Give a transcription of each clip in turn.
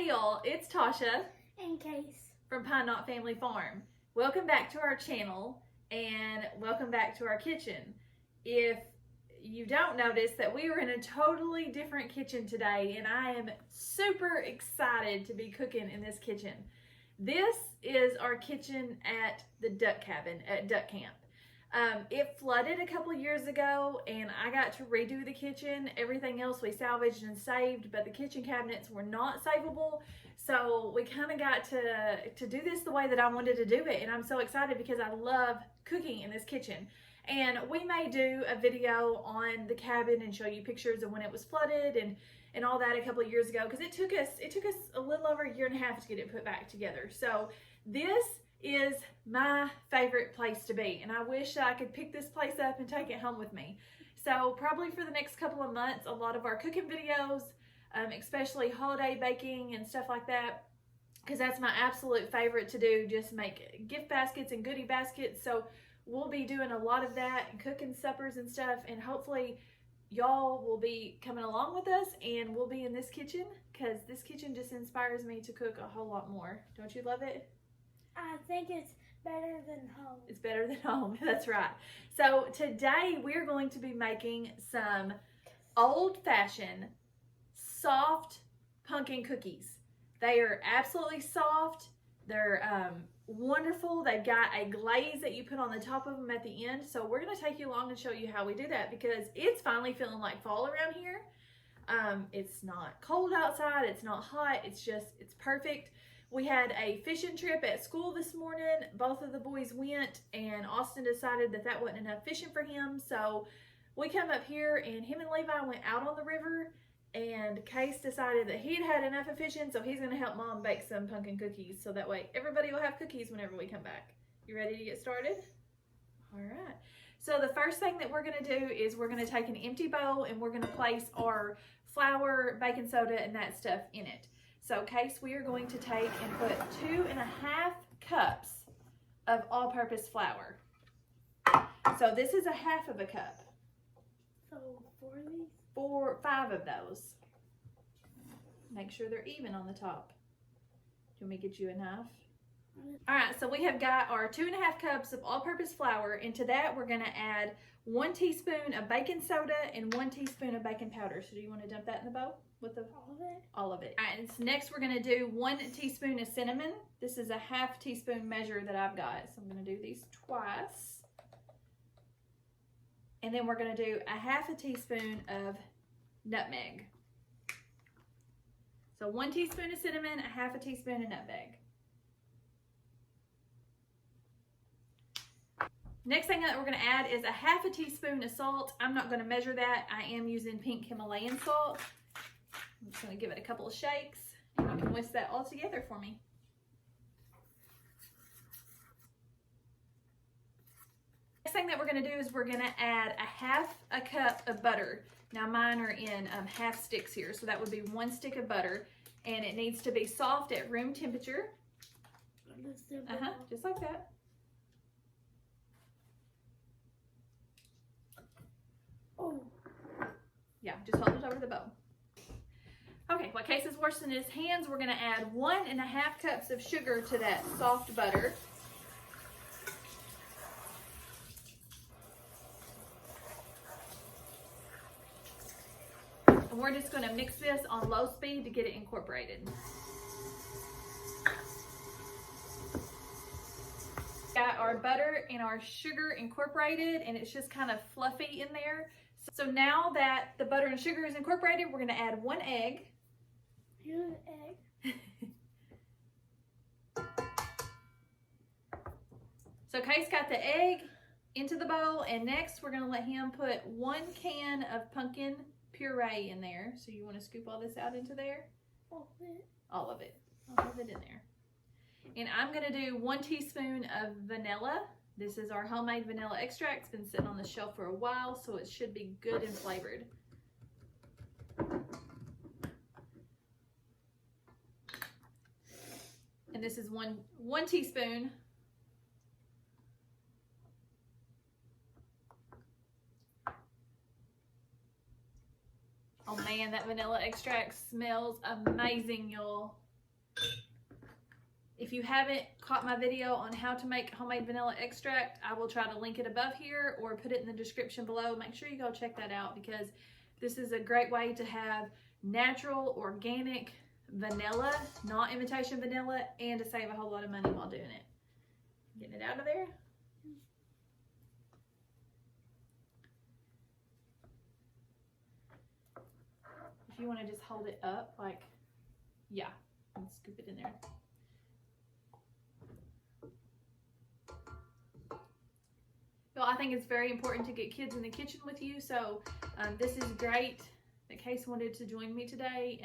Hey y'all, it's Tasha and Case from Pine Knot Family Farm. Welcome back to our channel and welcome back to our kitchen. If you don't notice that we are in a totally different kitchen today, and I am super excited to be cooking in this kitchen. This is our kitchen at the duck cabin at duck camp. It flooded a couple of years ago and I got to redo the kitchen. Everything else we salvaged and saved, but the kitchen cabinets were not savable. So we kind of got to do this the way that I wanted to do it. And I'm so excited because I love cooking in this kitchen. And we may do a video on the cabin and show you pictures of when it was flooded and all that a couple of years ago, because it took us a little over a year and a half to get it put back together. So this is my favorite place to be, and I wish I could pick this place up and take it home with me. So probably for the next couple of months, a lot of our cooking videos, especially holiday baking and stuff like that, because that's my absolute favorite to do, just make gift baskets and goodie baskets. So we'll be doing a lot of that and cooking suppers and stuff, and hopefully y'all will be coming along with us and we'll be in this kitchen, because this kitchen just inspires me to cook a whole lot more. Don't you love it? I think it's better than home. It's better than home. That's right. So today we're going to be making some old-fashioned soft pumpkin cookies. They are absolutely soft. They're wonderful. They've got a glaze that you put on the top of them at the end. So we're going to take you along and show you how we do that, because it's finally feeling like fall around here. It's not cold outside. It's not hot. It's perfect. We had a fishing trip at school this morning. Both of the boys went, and Austin decided that wasn't enough fishing for him. So we come up here, and him and Levi went out on the river, and Case decided that he'd had enough of fishing, so he's going to help Mom bake some pumpkin cookies, so that way everybody will have cookies whenever we come back. You ready to get started? All right. So the first thing that we're going to do is we're going to take an empty bowl, and we're going to place our flour, baking soda, and that stuff in it. So Case, we are going to take and put 2.5 cups of all-purpose flour. So this is 1/2 cup. So 4 of these? 5 of those. Make sure they're even on the top. Do you want me to get you a knife? All right, so we have got our 2.5 cups of all-purpose flour. And to that, we're going to add 1 teaspoon of baking soda and 1 teaspoon of baking powder. So do you want to dump that in the bowl? With all of it? All of it. All right, and so next we're going to do 1 teaspoon of cinnamon. This is a 1/2 teaspoon measure that I've got. So I'm going to do these twice. And then we're going to do 1/2 teaspoon of nutmeg. So 1 teaspoon of cinnamon, 1/2 teaspoon of nutmeg. Next thing that we're going to add is 1/2 teaspoon of salt. I'm not going to measure that. I am using pink Himalayan salt. I'm just going to give it a couple of shakes, and you can whisk that all together for me. Next thing that we're going to do is we're going to add 1/2 cup of butter. Now mine are in 1/2 sticks here, so that would be 1 stick of butter, and it needs to be soft at room temperature. Just like that. Oh. Yeah, just hold it over the bowl. Okay, while Case is washing his hands, we're going to add 1.5 cups of sugar to that soft butter. And we're just going to mix this on low speed to get it incorporated. Got our butter and our sugar incorporated, and it's just kind of fluffy in there. So now that the butter and sugar is incorporated, we're going to add 1 egg. Here's an egg. So Case got the egg into the bowl, and next we're going to let him put 1 can of pumpkin puree in there. So you want to scoop all this out into there? All of it. All of it. All of it in there. And I'm going to do 1 teaspoon of vanilla. This is our homemade vanilla extract. It's been sitting on the shelf for a while, so it should be good and flavored. And this is one teaspoon Oh man, that vanilla extract smells amazing, y'all. If you haven't caught my video on how to make homemade vanilla extract, I will try to link it above here or put it in the description below. Make sure you go check that out because this is a great way to have natural, organic vanilla, not imitation vanilla, and to save a whole lot of money while doing it. Getting it out of there. If you want to just hold it up, like, yeah, and scoop it in there. Well, I think it's very important to get kids in the kitchen with you, so this is great that Case wanted to join me today.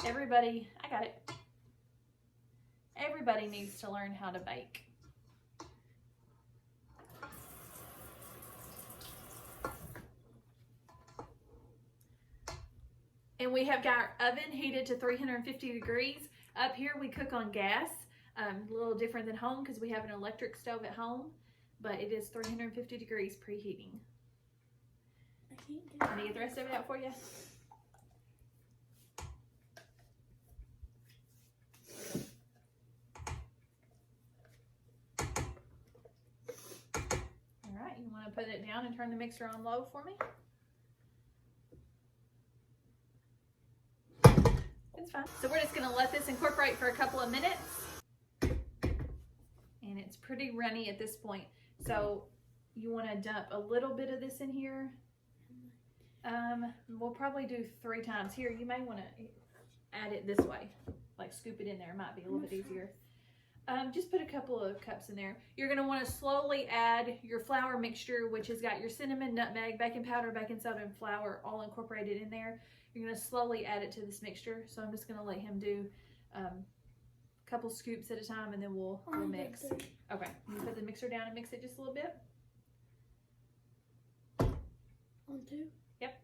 Everybody, I got it. Everybody needs to learn how to bake. And we have got our oven heated to 350 degrees. Up here we cook on gas, a little different than home because we have an electric stove at home, but it is 350 degrees preheating. Can I get the rest of it out for you? All right, you want to put it down and turn the mixer on low for me? It's fine. So we're just going to let this incorporate for a couple of minutes. And it's pretty runny at this point. So you want to dump a little bit of this in here. We'll probably do 3 times. Here, you may want to add it this way. Like scoop it in there. It might be a little bit easier. Just put a couple of cups in there. You're going to want to slowly add your flour mixture, which has got your cinnamon, nutmeg, baking powder, baking soda, and flour all incorporated in there. You're going to slowly add it to this mixture. So I'm just going to let him do a couple scoops at a time, and then we'll mix. Okay, you put the mixer down and mix it just a little bit. On 2? Yep.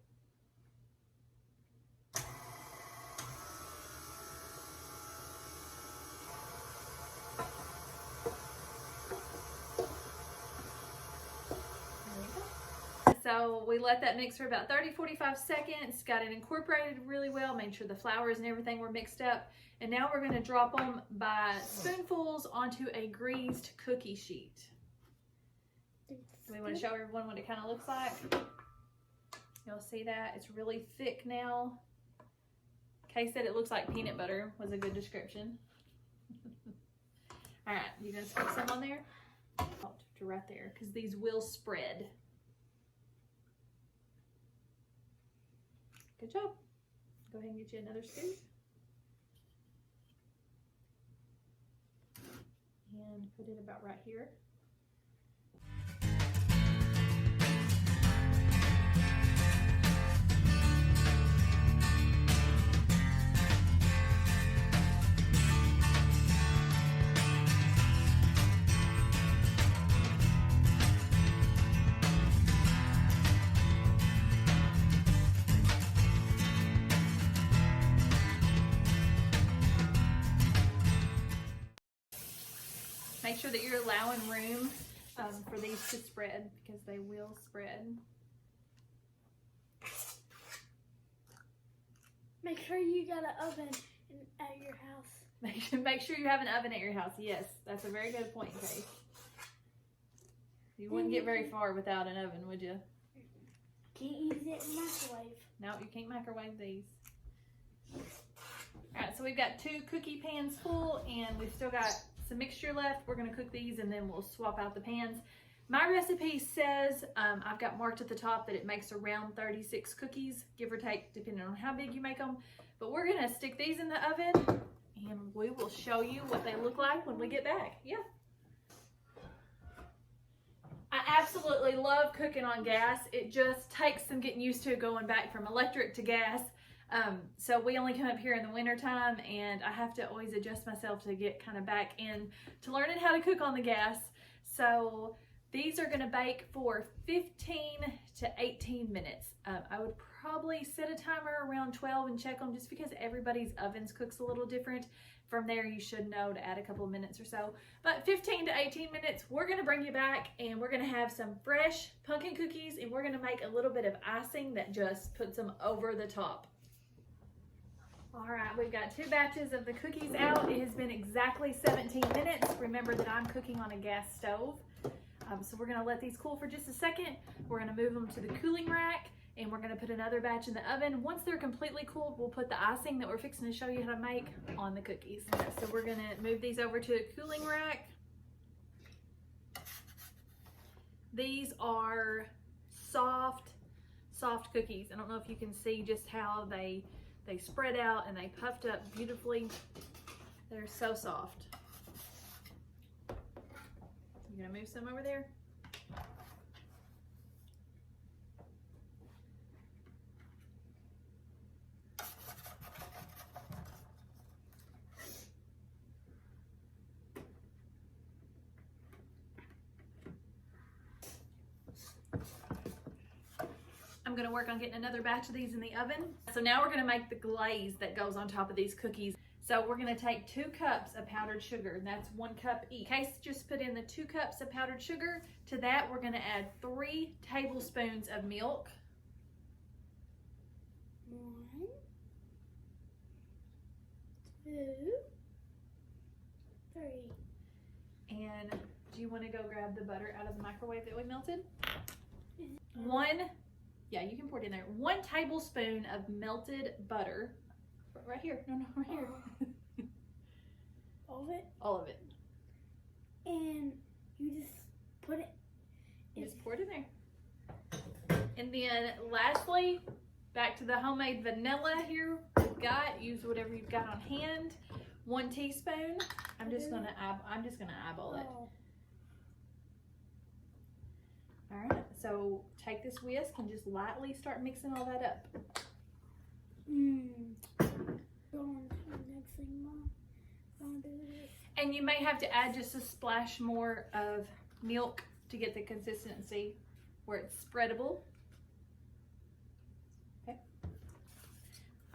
So we let that mix for about 30-45 seconds, got it incorporated really well, made sure the flours and everything were mixed up. And now we're going to drop them by spoonfuls onto a greased cookie sheet. So we want to show everyone what it kind of looks like. You'll see that. It's really thick now. Kay said it looks like peanut butter was a good description. All right, you going to stick some on there? To right there, because these will spread. Good job. Go ahead and get you another scoop. And put it about right here. Make sure that you're allowing room for these to spread because they will spread. Make sure you got an oven at your house. Make sure you have an oven at your house. Yes, that's a very good point, Kay. You wouldn't get very far without an oven, would you? Can't use it in the microwave. No, you can't microwave these. Alright, so we've got 2 cookie pans full and we've still got some mixture left. We're going to cook these and then we'll swap out the pans. My recipe says, I've got marked at the top that it makes around 36 cookies, give or take, depending on how big you make them. But we're going to stick these in the oven and we will show you what they look like when we get back. Yeah. I absolutely love cooking on gas. It just takes some getting used to going back from electric to gas. So we only come up here in the winter time and I have to always adjust myself to get kind of back in to learning how to cook on the gas. So these are going to bake for 15 to 18 minutes. I would probably set a timer around 12 and check them just because everybody's ovens cooks a little different. From there you should know to add a couple of minutes or so. But 15 to 18 minutes, we're going to bring you back and we're going to have some fresh pumpkin cookies and we're going to make a little bit of icing that just puts them over the top. All right, we've got 2 batches of the cookies out. It has been exactly 17 minutes. Remember that I'm cooking on a gas stove. So we're gonna let these cool for just a second. We're gonna move them to the cooling rack, and we're gonna put another batch in the oven. Once they're completely cooled, we'll put the icing that we're fixing to show you how to make on the cookies. So we're gonna move these over to a cooling rack. These are soft cookies. I don't know if you can see just how they spread out and they puffed up beautifully. They're so soft. You gonna move some over there? I'm gonna work on getting another batch of these in the oven. So now we're gonna make the glaze that goes on top of these cookies. So we're gonna take 2 cups of powdered sugar, and that's 1 cup each. Case just put in the 2 cups of powdered sugar. To that, we're gonna add 3 tablespoons of milk. 1, 2, 3. And do you wanna go grab the butter out of the microwave that we melted? 1, yeah, you can pour it in there. 1 tablespoon of melted butter. Right here, no, right here. All of it? All of it. And you just put it in. Just pour it in there. And then lastly, back to the homemade vanilla here. We've got, use whatever you've got on hand. 1 teaspoon. I'm just gonna eyeball it. Oh. All right, so take this whisk and just lightly start mixing all that up. Go on to the next thing, Mom. I'll do this. And you may have to add just a splash more of milk to get the consistency where it's spreadable. Okay.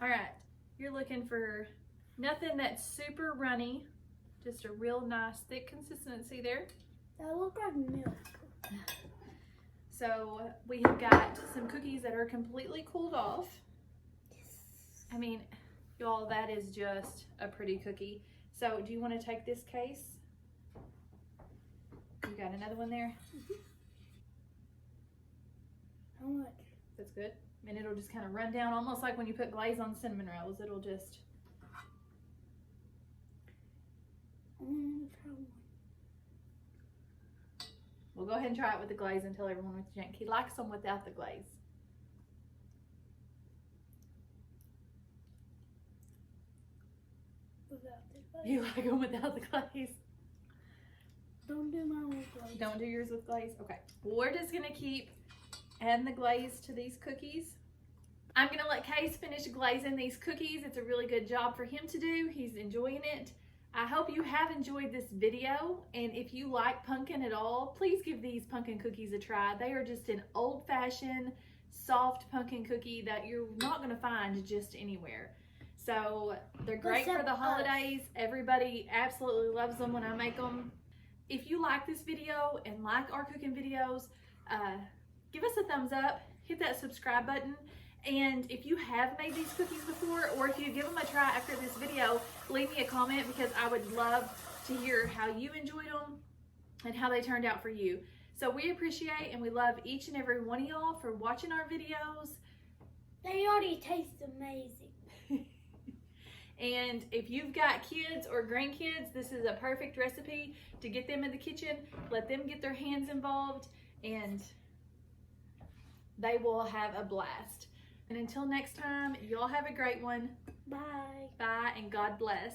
All right, you're looking for nothing that's super runny, just a real nice thick consistency there. That looks like milk. So we have got some cookies that are completely cooled off. I mean, y'all, that is just a pretty cookie. So do you want to take this case? You got another one there? How much? That's good. And it'll just kind of run down, almost like when you put glaze on cinnamon rolls. It'll just... I'm gonna try one. We'll go ahead and try it with the glaze and tell everyone what you think. He likes them without the glaze. Without the glaze. You like them without the glaze? Don't do mine with glaze. Don't do yours with glaze? Okay. Well, we're just gonna keep adding the glaze to these cookies. I'm gonna let Case finish glazing these cookies. It's a really good job for him to do. He's enjoying it. I hope you have enjoyed this video, and if you like pumpkin at all, please give these pumpkin cookies a try. They are just an old-fashioned, soft pumpkin cookie that you're not gonna find just anywhere. So they're great for the holidays. Everybody absolutely loves them when I make them. If you like this video and like our cooking videos, give us a thumbs up, hit that subscribe button. And if you have made these cookies before, or if you give them a try after this video, leave me a comment, because I would love to hear how you enjoyed them and how they turned out for you. So we appreciate and we love each and every one of y'all for watching our videos. They already taste amazing. And if you've got kids or grandkids, this is a perfect recipe to get them in the kitchen, let them get their hands involved, and they will have a blast. And until next time, y'all have a great one. Bye. Bye, and God bless.